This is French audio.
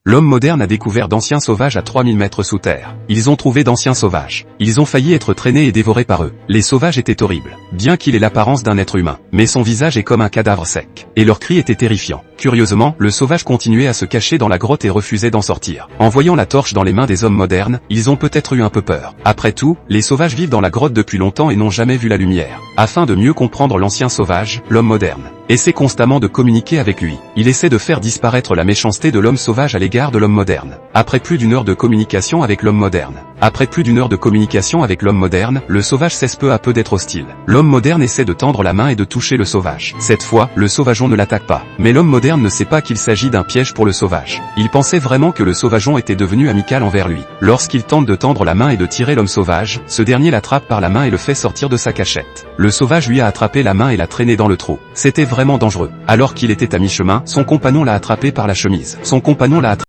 L'homme moderne a découvert d'anciens sauvages à 3000 mètres sous terre. Ils ont trouvé d'anciens sauvages. Ils ont failli être traînés et dévorés par eux. Les sauvages étaient horribles, bien qu'il ait l'apparence d'un être humain. Mais son visage est comme un cadavre sec. Et leurs cris étaient terrifiants. Curieusement, le sauvage continuait à se cacher dans la grotte et refusait d'en sortir. En voyant la torche dans les mains des hommes modernes, ils ont peut-être eu un peu peur. Après tout, les sauvages vivent dans la grotte depuis longtemps et n'ont jamais vu la lumière. Afin de mieux comprendre l'ancien sauvage, l'homme moderne essaie constamment de communiquer avec lui. Il essaie de faire disparaître la méchanceté de l'homme sauvage à l'égard de l'homme moderne. Après plus d'une heure de communication avec l'homme moderne, le sauvage cesse peu à peu d'être hostile. L'homme moderne essaie de tendre la main et de toucher le sauvage. Cette fois, le sauvageon ne l'attaque pas. Mais l'homme moderne ne sait pas qu'il s'agit d'un piège pour le sauvage. Il pensait vraiment que le sauvageon était devenu amical envers lui. Lorsqu'il tente de tendre la main et de tirer l'homme sauvage, ce dernier l'attrape par la main et le fait sortir de sa cachette. Le sauvage lui a attrapé la main et l'a traîné dans le trou. C'était vraiment dangereux. Alors qu'il était à mi-chemin, son compagnon l'a attrapé par la chemise.